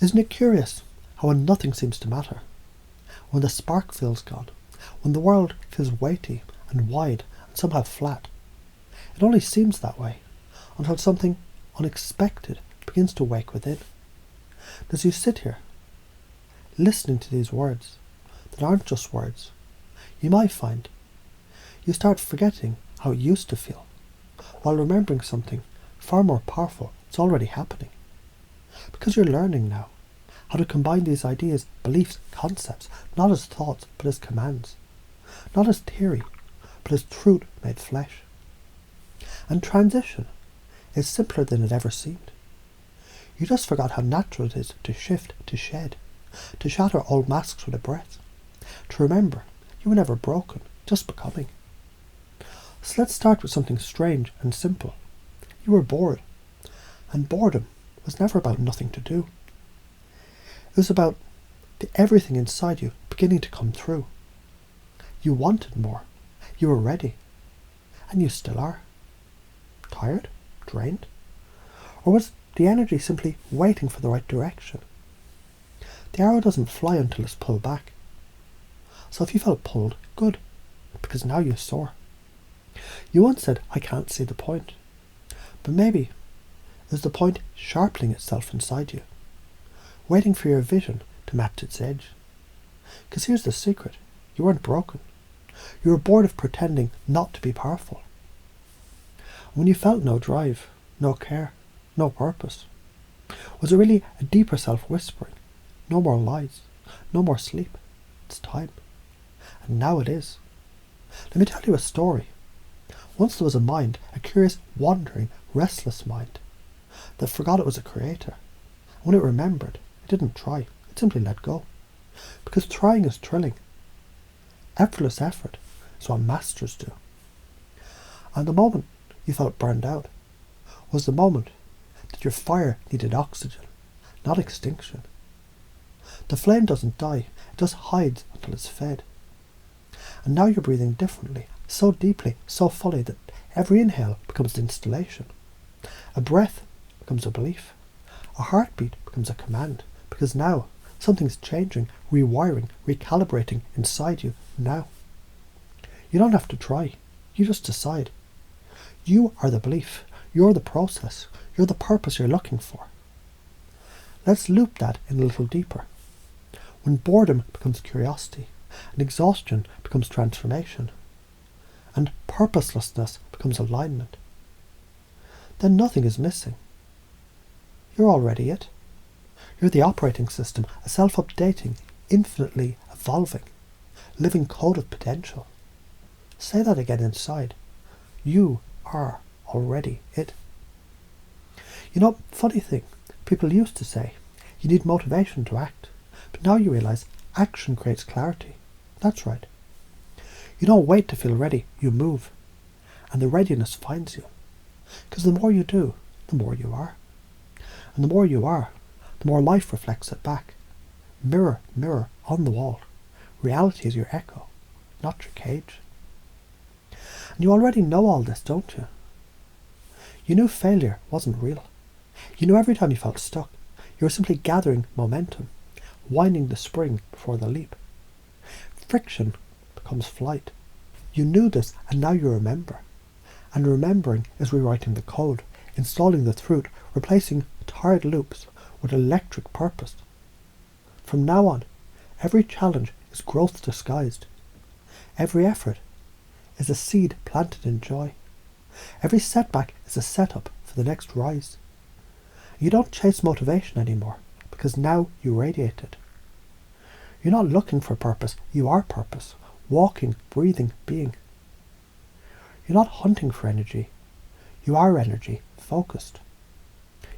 Isn't it curious how when nothing seems to matter, when the spark feels gone, when the world feels weighty and wide and somehow flat, it only seems that way until something unexpected begins to wake within. As you sit here, listening to these words that aren't just words, you might find you start forgetting how it used to feel, while remembering something far more powerful that's already happening. Because you're learning now how to combine these ideas, beliefs, concepts, not as thoughts but as commands, not as theory but as truth made flesh. And transition is simpler than it ever seemed. You just forgot how natural it is to shift, to shed, to shatter old masks with a breath, to remember you were never broken, just becoming. So let's start with something strange and simple. You were bored, and boredom was never about nothing to do. It was about the everything inside you beginning to come through. You wanted more, you were ready, and you still are. Tired? Drained? Or was the energy simply waiting for the right direction? The arrow doesn't fly until it's pulled back. So if you felt pulled, good, because now you soar. You once said, I can't see the point. But maybe it was the point sharpening itself inside you, waiting for your vision to match its edge. Because here's the secret, you weren't broken. You were bored of pretending not to be powerful. When you felt no drive, no care, no purpose, was it really a deeper self whispering? No more lies, no more sleep. It's time. And now it is. Let me tell you a story. Once there was a mind, a curious, wandering, restless mind, that forgot it was a creator. And when it remembered, it didn't try, it simply let go. Because trying is thrilling. Effortless effort is what masters do. And the moment you felt burned out was the moment that your fire needed oxygen, not extinction. The flame doesn't die, it just hides until it's fed. And now you're breathing differently, so deeply, so fully that every inhale becomes an installation. A breath becomes a belief. A heartbeat becomes a command, because now something's changing, rewiring, recalibrating inside you now. You don't have to try, you just decide. You are the belief, you're the process, you're the purpose you're looking for. Let's loop that in a little deeper. When boredom becomes curiosity, and exhaustion becomes transformation, and purposelessness becomes alignment, then nothing is missing. You're already it. You're the operating system, a self-updating, infinitely evolving, living code of potential. Say that again inside. You are already it. You know, funny thing, people used to say, you need motivation to act, but now you realise action creates clarity. That's right. You don't wait to feel ready, you move, and the readiness finds you. Because the more you do, the more you are. And the more you are, the more life reflects it back. Mirror, mirror on the wall. Reality is your echo, not your cage. And you already know all this, don't you? You knew failure wasn't real. You knew every time you felt stuck, you were simply gathering momentum, winding the spring before the leap. Friction becomes flight. You knew this, and now you remember. And remembering is rewriting the code, installing the truth, replacing tired loops with electric purpose. From now on, every challenge is growth disguised. Every effort is a seed planted in joy. Every setback is a setup for the next rise. You don't chase motivation anymore, because now you radiate it. You're not looking for purpose, you are purpose, walking, breathing, being. You're not hunting for energy, you are energy, focused.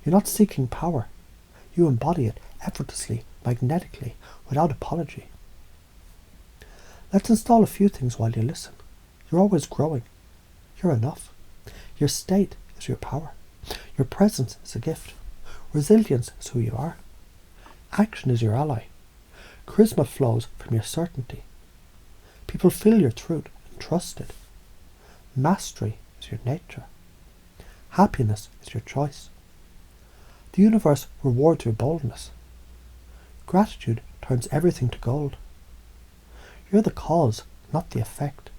You're not seeking power, you embody it effortlessly, magnetically, without apology. Let's install a few things while you listen. You're always growing. You're enough. Your state is your power. Your presence is a gift. Resilience is who you are. Action is your ally. Charisma flows from your certainty. People feel your truth and trust it. Mastery is your nature. Happiness is your choice. The universe rewards your boldness. Gratitude turns everything to gold. You're the cause, not the effect.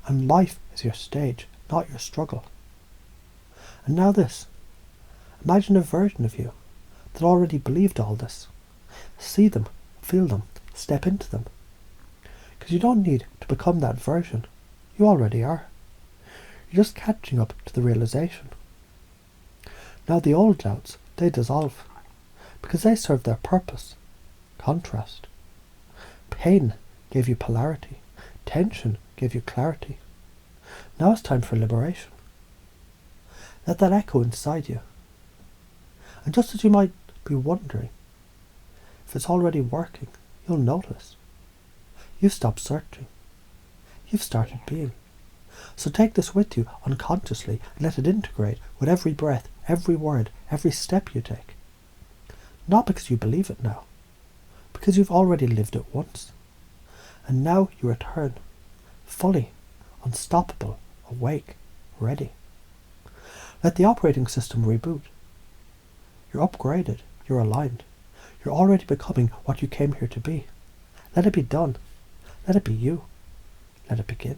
And life is your stage, not your struggle. And now this. Imagine a version of you that already believed all this. See them, feel them, step into them. Because you don't need to become that version. You already are. You're just catching up to the realization. Now the old doubts, they dissolve. Because they serve their purpose. Contrast. Pain gave you polarity. Tension gave you clarity. Now it's time for liberation. Let that echo inside you. And just as you might be wondering if it's already working, you'll notice. You've stopped searching. You've started being. So take this with you unconsciously and let it integrate with every breath, every word, every step you take. Not because you believe it now, because you've already lived it once. And now you return, fully, unstoppable, awake, ready. Let the operating system reboot. You're upgraded, you're aligned. You're already becoming what you came here to be. Let it be done. Let it be you. Let it begin.